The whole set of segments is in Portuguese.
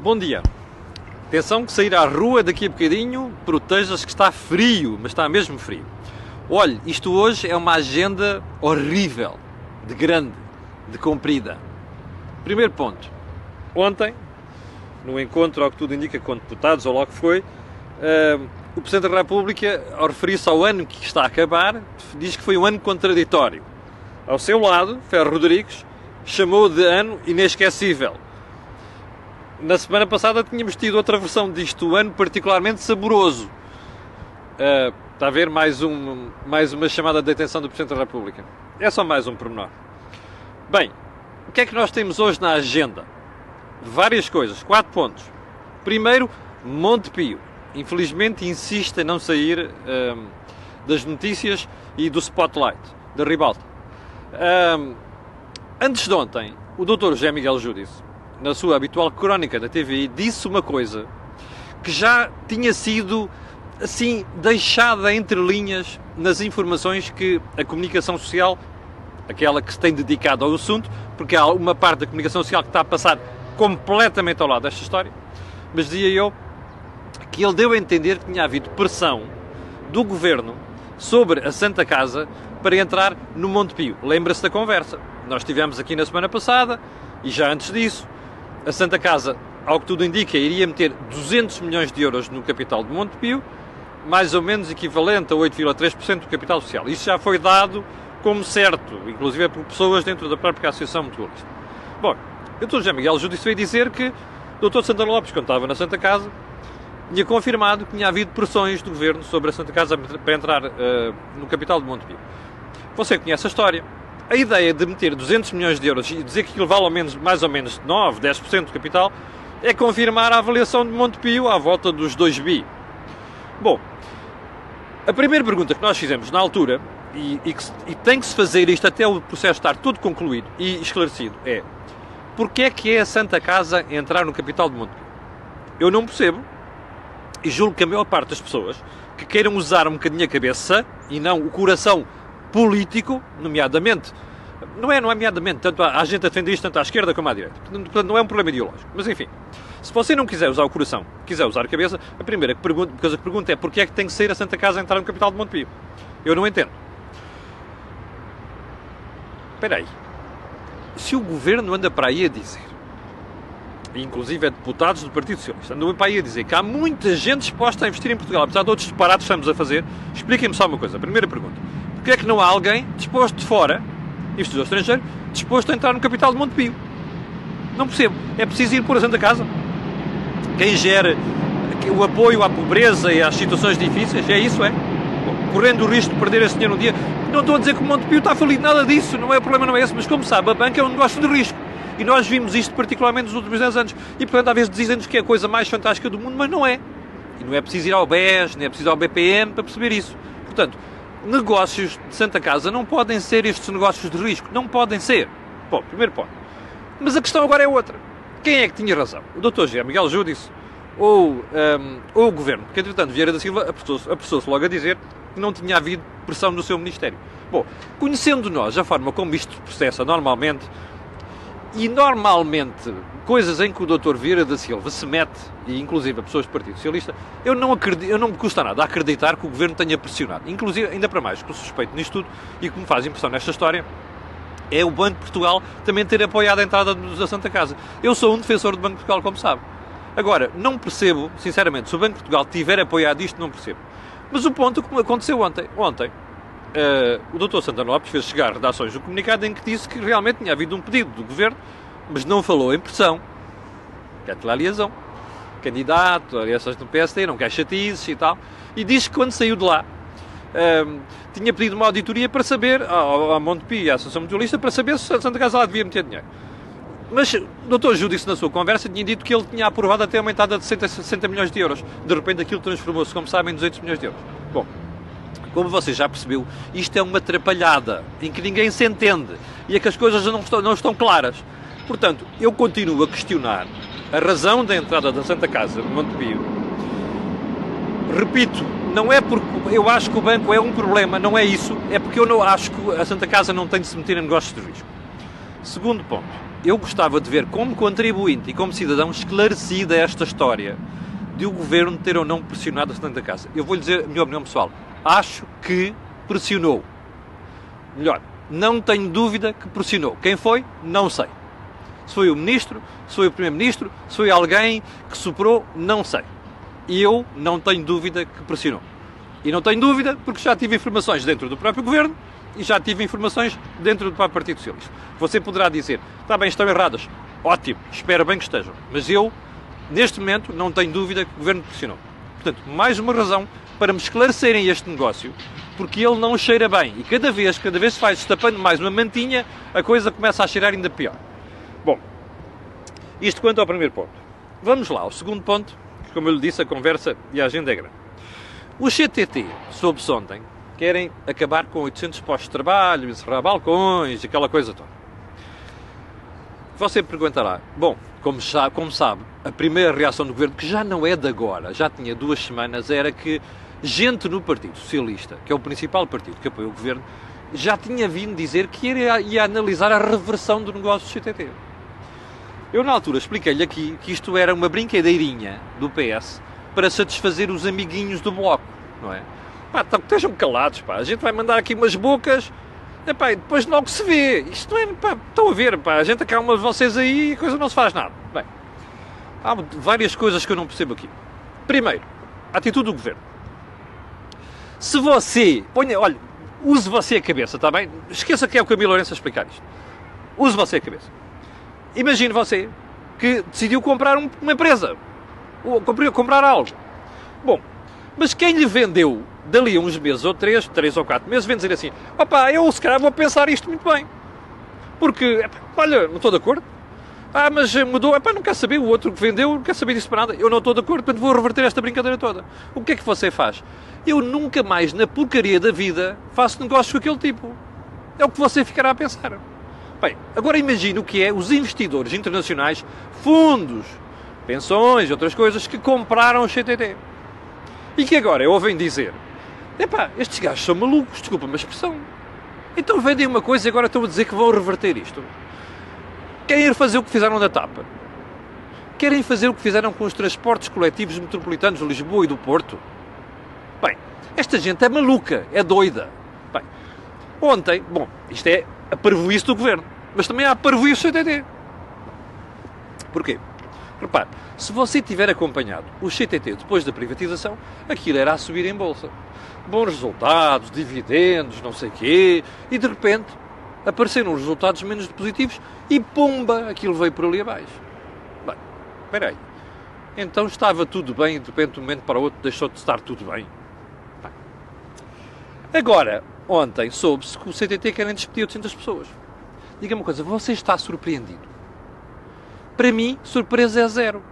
Bom dia. Atenção que sair à rua daqui a bocadinho, proteja-se que está frio, mas está mesmo frio. Olhe, isto hoje é uma agenda horrível, de grande, de comprida. Primeiro ponto. Ontem, no encontro, ao que tudo indica, com deputados, ou logo que foi, o Presidente da República, ao referir-se ao ano que está a acabar, diz que foi um ano contraditório. Ao seu lado, Ferro Rodrigues chamou de ano inesquecível. Na semana passada tínhamos tido outra versão disto, um ano particularmente saboroso. Está a ver mais uma chamada de atenção do Presidente da República. É só mais um pormenor. Bem, o que é que nós temos hoje na agenda? Várias coisas, 4 pontos. Primeiro, Monte Pio. Infelizmente insiste em não sair das notícias e do spotlight, da ribalta. Antes de ontem, o Dr. José Miguel Júdice, na sua habitual crónica da TVI, disse uma coisa que já tinha sido, assim, deixada entre linhas nas informações que a comunicação social, aquela que se tem dedicado ao assunto, porque há uma parte da comunicação social que está a passar completamente ao lado desta história, mas dizia eu que ele deu a entender que tinha havido pressão do Governo sobre a Santa Casa para entrar no Monte Pio. Lembra-se da conversa? Nós estivemos aqui na semana passada e já antes disso, a Santa Casa, ao que tudo indica, iria meter 200 milhões de euros no capital do Monte Pio, mais ou menos equivalente a 8,3% do capital social. Isso já foi dado como certo, inclusive por pessoas dentro da própria Associação Mutualista. Bom, o Dr. José Miguel Júdice veio dizer que o Dr. Santana Lopes, quando estava na Santa Casa, tinha confirmado que tinha havido pressões do Governo sobre a Santa Casa para entrar no capital do Monte Pio. Você conhece a história. A ideia de meter 200 milhões de euros e dizer que aquilo vale mais ou menos 9, 10% do capital é confirmar a avaliação de Monte Pio à volta dos 2 bi. Bom, a primeira pergunta que nós fizemos na altura, e tem que se fazer isto até o processo estar tudo concluído e esclarecido, é: porquê é que é a Santa Casa entrar no capital de Monte Pio? Eu não percebo, e julgo que a maior parte das pessoas que queiram usar um bocadinho a cabeça e não o coração político, nomeadamente, não é nomeadamente, tanto há gente a defender isto tanto à esquerda como à direita, portanto não é um problema ideológico, mas enfim, se você não quiser usar o coração, quiser usar a cabeça, a primeira coisa que pergunta é: porquê é que tem que ser a Santa Casa a entrar no capital de Monte Pio? Eu não entendo. Espera aí, se o Governo anda para aí a dizer, inclusive é deputados do Partido Socialista, andam para aí a dizer que há muita gente disposta a investir em Portugal, apesar de outros disparates que estamos a fazer, expliquem-me só uma coisa. A primeira pergunta: porquê é que não há alguém disposto de fora, investidor estrangeiro, disposto a entrar no capital de Monte Pio? Não percebo. É preciso ir por a Santa Casa? Quem gera o apoio à pobreza e às situações difíceis, é isso, é? Bom, correndo o risco de perder esse dinheiro um dia. Não estou a dizer que o Monte Pio está falido, nada disso, não é, o problema não é esse, mas como sabe, a banca é um negócio de risco. E nós vimos isto particularmente nos últimos 10 anos. E, portanto, às vezes dizem-nos que é a coisa mais fantástica do mundo, mas não é. E não é preciso ir ao BES, nem é preciso ir ao BPM para perceber isso. Portanto, negócios de Santa Casa não podem ser estes negócios de risco. Não podem ser. Bom, primeiro ponto. Mas a questão agora é outra. Quem é que tinha razão? O Dr. José Miguel Júdice ou o Governo? Porque, entretanto, Vieira da Silva apressou-se logo a dizer que não tinha havido pressão no seu Ministério. Bom, conhecendo nós a forma como isto se processa normalmente, e normalmente coisas em que o Dr. Vieira da Silva se mete, e inclusive a pessoas do Partido Socialista, eu não me custa nada a acreditar que o Governo tenha pressionado. Inclusive, ainda para mais, que o suspeito nisto tudo, e que me faz impressão nesta história, é o Banco de Portugal também ter apoiado a entrada da Santa Casa. Eu sou um defensor do Banco de Portugal, como sabe. Agora, não percebo, sinceramente, se o Banco de Portugal tiver apoiado isto, não percebo. Mas o ponto que aconteceu ontem, o Dr. Santana Lopes fez chegar redações do comunicado em que disse que realmente tinha havido um pedido do Governo, mas não falou em pressão. Quer ter aliação. Candidato, aliações do PSD, não quer chatices e tal. E disse que quando saiu de lá, tinha pedido uma auditoria para saber, ao Monte Pio e à Associação Mutualista, para saber se a Santa Casa lá devia meter dinheiro. Mas o Dr. Júdice, na sua conversa, tinha dito que ele tinha aprovado até uma entrada de 60 milhões de euros. De repente aquilo transformou-se, como sabem, em 200 milhões de euros. Bom, como você já percebeu, isto é uma atrapalhada em que ninguém se entende e é que as coisas não estão claras. Portanto, eu continuo a questionar a razão da entrada da Santa Casa no Monte Pio. Repito, não é porque eu acho que o banco é um problema, não é isso, é porque eu não acho que a Santa Casa não tem de se meter em negócios de risco. Segundo ponto, eu gostava de ver como contribuinte e como cidadão esclarecida esta história de o governo ter ou não pressionado a Presidente da Casa. Eu vou-lhe dizer a minha opinião pessoal. Acho que pressionou. Melhor, não tenho dúvida que pressionou. Quem foi? Não sei. Se foi o Ministro, se foi o Primeiro-Ministro, se foi alguém que superou, não sei. E eu não tenho dúvida que pressionou. E não tenho dúvida porque já tive informações dentro do próprio Governo e já tive informações dentro do próprio Partido Socialista. Você poderá dizer, está bem, estão erradas. Ótimo, espero bem que estejam. Mas eu, neste momento, não tenho dúvida que o Governo pressionou. Portanto, mais uma razão para me esclarecerem este negócio, porque ele não cheira bem. E cada vez se vai destapando mais uma mantinha, a coisa começa a cheirar ainda pior. Bom, isto quanto ao primeiro ponto. Vamos lá, ao segundo ponto, que, como eu lhe disse, a conversa e a agenda é grande. O CTT, soube-se ontem, querem acabar com 800 postos de trabalho, encerrar balcões, aquela coisa toda. Você perguntará, bom, como sabe, a primeira reação do Governo, que já não é de agora, já tinha 2 semanas, era que gente no Partido Socialista, que é o principal partido que apoia o Governo, já tinha vindo dizer que ia analisar a reversão do negócio do CTT. Eu, na altura, expliquei-lhe aqui que isto era uma brincadeirinha do PS para satisfazer os amiguinhos do Bloco, não é? Pá, estejam calados, pá, a gente vai mandar aqui umas bocas, epá, e depois logo se vê. Isto não é, pá, estão a ver, pá, a gente acalma vocês aí e a coisa não se faz nada. Bem, há várias coisas que eu não percebo aqui. Primeiro, a atitude do Governo. Se você, olha, use você a cabeça, está bem? Esqueça que é o Camilo Lourenço a explicar isto. Use você a cabeça. Imagine você que decidiu comprar uma empresa, ou comprar algo. Bom, mas quem lhe vendeu dali a uns meses, ou 3 ou 4 meses, vem dizer assim, opá, eu se calhar vou pensar isto muito bem. Porque, olha, não estou de acordo. Ah, mas mudou, epá, não quer saber, o outro que vendeu não quer saber disso para nada. Eu não estou de acordo, portanto vou reverter esta brincadeira toda. O que é que você faz? Eu nunca mais, na porcaria da vida, faço negócios com aquele tipo. É o que você ficará a pensar. Bem, agora imagine o que é os investidores internacionais, fundos, pensões e outras coisas que compraram o CTT. E que agora ouvem dizer, epá, estes gajos são malucos, desculpa-me a expressão. Então vendem uma coisa e agora estão a dizer que vão reverter isto. Querem ir fazer o que fizeram da TAP? Querem fazer o que fizeram com os transportes coletivos metropolitanos de Lisboa e do Porto? Bem, esta gente é maluca, é doida. Bem, ontem, bom, isto é a parvoíce do Governo, mas também há a parvoíce do CTT. Porquê? Repare, se você tiver acompanhado o CTT depois da privatização, aquilo era a subir em bolsa. Bons resultados, dividendos, não sei o quê, e de repente apareceram os resultados menos positivos e pumba, aquilo veio por ali abaixo. Bem, espera aí. Então estava tudo bem e de repente de um momento para o outro deixou de estar tudo bem. Bem. Agora, ontem soube-se que o CTT querem despedir 800 pessoas. Diga-me uma coisa, você está surpreendido? Para mim, surpresa é zero.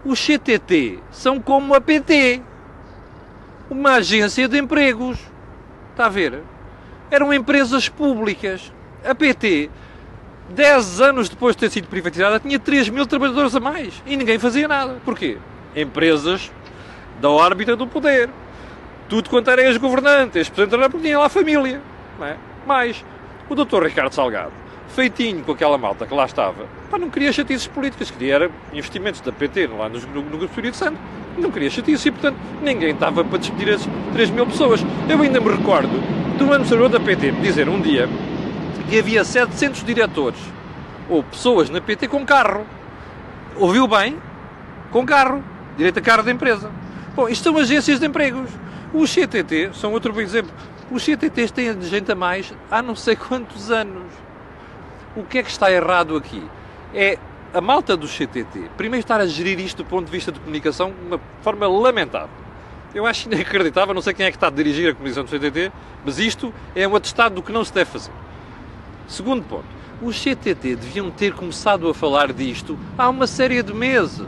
Os CTT são como a PT. Uma agência de empregos. Está a ver? Eram empresas públicas. A PT, 10 anos depois de ter sido privatizada, tinha 3.000 trabalhadores a mais. E ninguém fazia nada. Porquê? Empresas da órbita do poder. Tudo quanto era ex-governante, ex-presidente da República, tinha lá a família. Não é? Mas o Dr. Ricardo Salgado, feitinho com aquela malta que lá estava, pá, não queria chatices políticas, queria era investimentos da PT lá no Grupo Espírito Santo, não queria chatices e, portanto, ninguém estava para despedir as 3.000 pessoas. Eu ainda me recordo de um administrador da PT me dizer um dia que havia 700 diretores ou pessoas na PT com carro. Ouviu bem? Com carro. Direito a carro da empresa. Bom, isto são agências de empregos. Os CTT são outro bom exemplo. Os CTTs têm gente a mais há não sei quantos anos. O que é que está errado aqui? É a malta do CTT, primeiro estar a gerir isto do ponto de vista de comunicação de uma forma lamentável. Eu acho inacreditável, não sei quem é que está a dirigir a comunicação do CTT, mas isto é um atestado do que não se deve fazer. Segundo ponto, os CTT deviam ter começado a falar disto há uma série de meses.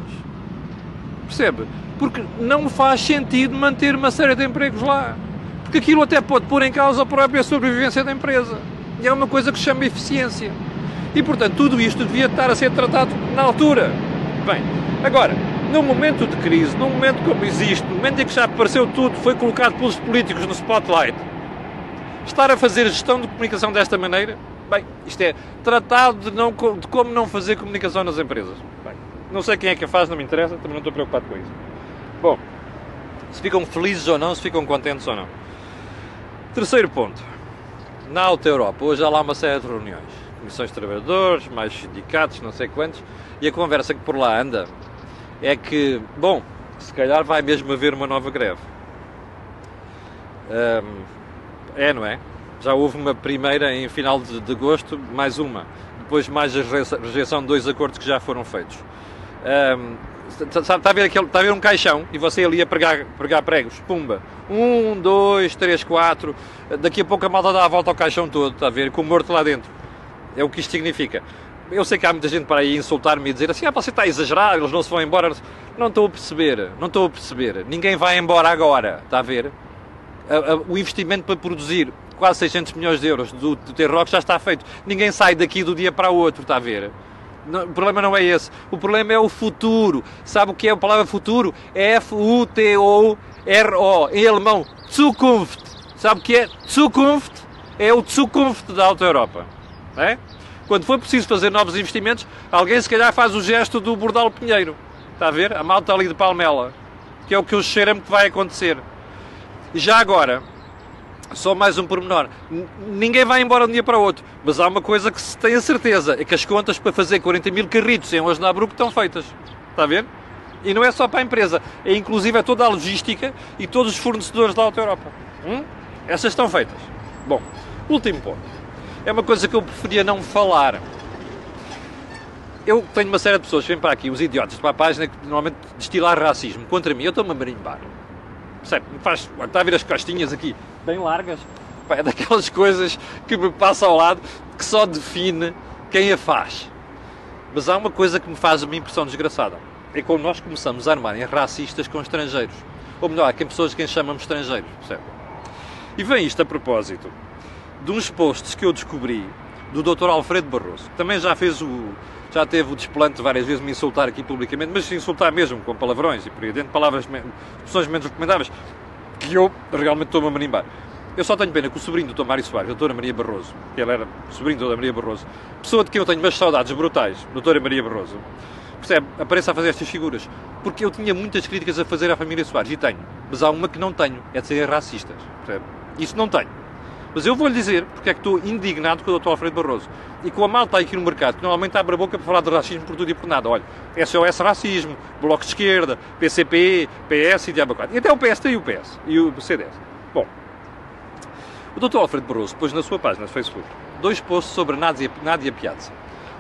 Percebe? Porque não faz sentido manter uma série de empregos lá. Porque aquilo até pode pôr em causa a própria sobrevivência da empresa. E é uma coisa que se chama eficiência. E, portanto, tudo isto devia estar a ser tratado na altura. Bem, agora, num momento de crise, num momento como existe, no momento em que já apareceu tudo, foi colocado pelos políticos no spotlight, estar a fazer gestão de comunicação desta maneira, Bem, isto é tratado de como não fazer comunicação nas empresas. Bem, não sei quem é que a faz, não me interessa, também não estou preocupado com isso. Bom, se ficam felizes ou não, se ficam contentes ou não. Terceiro ponto. Na Alta Europa, hoje há lá uma série de reuniões. Comissões de trabalhadores, mais sindicatos, não sei quantos, e a conversa que por lá anda é que, bom, se calhar vai mesmo haver uma nova greve. Não é? Já houve uma primeira em final de agosto, mais uma. Depois mais a rejeição de 2 acordos que já foram feitos. Está a ver um caixão e você ali a pregar pregos. Pumba. 1, 2, 3, 4. Daqui a pouco a malta dá a volta ao caixão todo, está a ver? Com o morto lá dentro. É o que isto significa. Eu sei que há muita gente para aí insultar-me e dizer assim, você está a exagerar, eles não se vão embora. Não estou a perceber. Ninguém vai embora agora, está a ver? O investimento para produzir quase 600 milhões de euros do T-Rock já está feito. Ninguém sai daqui do dia para o outro, está a ver? Não, o problema não é esse. O problema é o futuro. Sabe o que é a palavra futuro? É F-U-T-O-R-O. Em alemão, Zukunft. Sabe o que é Zukunft? É o Zukunft da Alta Europa. É? Quando for preciso fazer novos investimentos, alguém se calhar faz o gesto do Bordal Pinheiro. Está a ver? A malta ali de Palmela. Que é o que eu cheiro-me que vai acontecer. E já agora, só mais um pormenor. Ninguém vai embora de um dia para o outro. Mas há uma coisa que se tem a certeza. É que as contas para fazer 40 mil carritos em Osnabrück estão feitas. Está a ver? E não é só para a empresa. É inclusive toda a logística e todos os fornecedores da Alta Europa. Essas estão feitas. Bom, último ponto. É uma coisa que eu preferia não falar. Eu tenho uma série de pessoas que vêm para aqui, os idiotas, para a página, que normalmente destilar racismo contra mim. Eu estou-me a marimbar. Percebe? Está a ver as costinhas aqui, bem largas. Pá, é daquelas coisas que me passa ao lado, que só define quem a faz. Mas há uma coisa que me faz uma impressão desgraçada. É quando nós começamos a armar em racistas com estrangeiros. Ou melhor, há pessoas que chamam estrangeiros. Percebe? E vem isto a propósito de uns posts que eu descobri do Dr. Alfredo Barroso. Também já teve o desplante várias vezes de me insultar aqui publicamente, mas insultar mesmo com palavrões e por aí dentro, expressões menos recomendáveis, que eu realmente estou-me a marimbar. Eu só tenho pena que o sobrinho do Dr. Mário Soares, a Doutora Maria Barroso, que ele era sobrinho da Maria Barroso, pessoa de quem eu tenho umas saudades brutais, Doutora Maria Barroso, percebe, apareça a fazer estas figuras. Porque eu tinha muitas críticas a fazer à família Soares, e tenho. Mas há uma que não tenho, é de serem racistas, percebe? Isso não tenho. Mas eu vou-lhe dizer porque é que estou indignado com o Dr. Alfredo Barroso. E com a malta aqui no mercado, que normalmente abre a boca para falar de racismo por tudo e por nada. Olha, SOS Racismo, Bloco de Esquerda, PCP, PS e Diabo 4. E até o PSD e o PS. E o CDS. Bom, o Dr. Alfredo Barroso pôs na sua página no Facebook 2 posts sobre Nádia Piazza.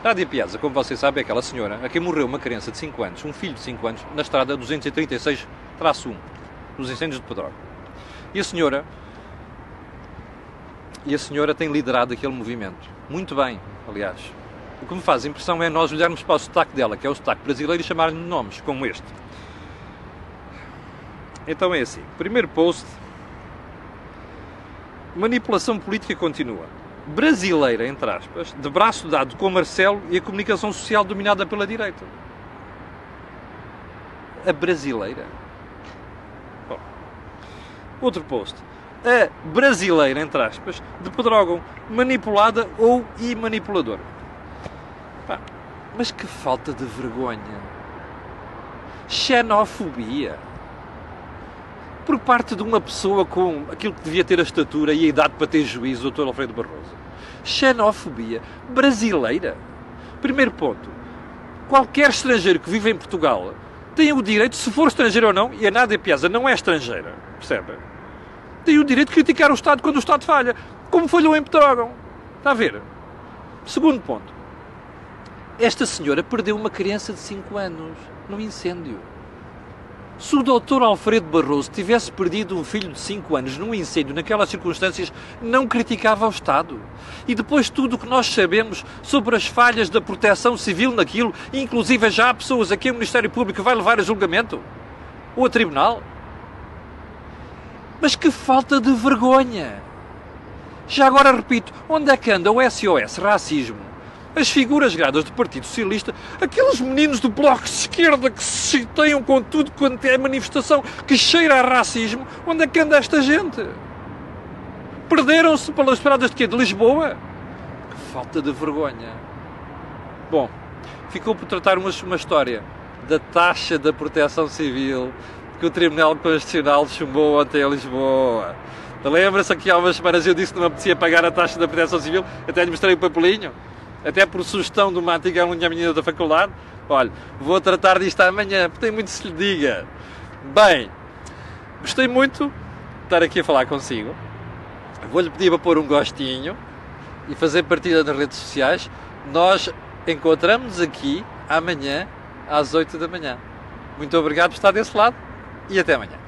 Nádia Piazza, como vocês sabem, é aquela senhora a quem morreu uma criança de 5 anos, um filho de 5 anos, na estrada 236-1, nos incêndios de Pedrógão. E a senhora tem liderado aquele movimento. Muito bem, aliás. O que me faz impressão é nós olharmos para o sotaque dela, que é o sotaque brasileiro, e chamar-lhe nomes, como este. Então é assim. Primeiro post. Manipulação política continua. Brasileira, entre aspas, de braço dado com Marcelo e a comunicação social dominada pela direita. A brasileira. Bom. Outro post. A brasileira, entre aspas, de Pedrógão, manipulada ou manipuladora. Pá, mas que falta de vergonha. Xenofobia. Por parte de uma pessoa com aquilo que devia ter a estatura e a idade para ter juízo, o Dr. Alfredo Barroso. Xenofobia brasileira. Primeiro ponto. Qualquer estrangeiro que vive em Portugal tem o direito, se for estrangeiro ou não, e a Nádia Piazza não é estrangeira, percebe? Tem o direito de criticar o Estado quando o Estado falha, como falhou em Pedrógão. Está a ver? Segundo ponto. Esta senhora perdeu uma criança de 5 anos num incêndio. Se o Dr. Alfredo Barroso tivesse perdido um filho de 5 anos num incêndio, naquelas circunstâncias, não criticava o Estado. E depois tudo o que nós sabemos sobre as falhas da proteção civil naquilo, inclusive já há pessoas aqui no Ministério Público que vai levar a julgamento ou a tribunal. Mas que falta de vergonha! Já agora repito, onde é que anda o SOS Racismo? As figuras gradas do Partido Socialista, aqueles meninos do Bloco de Esquerda que se chateiam com tudo quanto é manifestação que cheira a racismo, onde é que anda esta gente? Perderam-se pelas estradas de quê? De Lisboa? Que falta de vergonha. Bom, ficou por tratar uma história da taxa da proteção civil que o Tribunal Constitucional chumbou ontem em Lisboa. Lembra-se que há umas semanas eu disse que não me apetecia pagar a taxa da proteção civil? Até lhe mostrei o papelinho. Até por sugestão de uma antiga aluna minha da faculdade. Olha, vou tratar disto amanhã, porque tem muito se lhe diga. Bem, gostei muito de estar aqui a falar consigo. Vou-lhe pedir para pôr um gostinho e fazer partida nas redes sociais. Nós encontramos aqui amanhã às 8 da manhã. Muito obrigado por estar desse lado e até amanhã.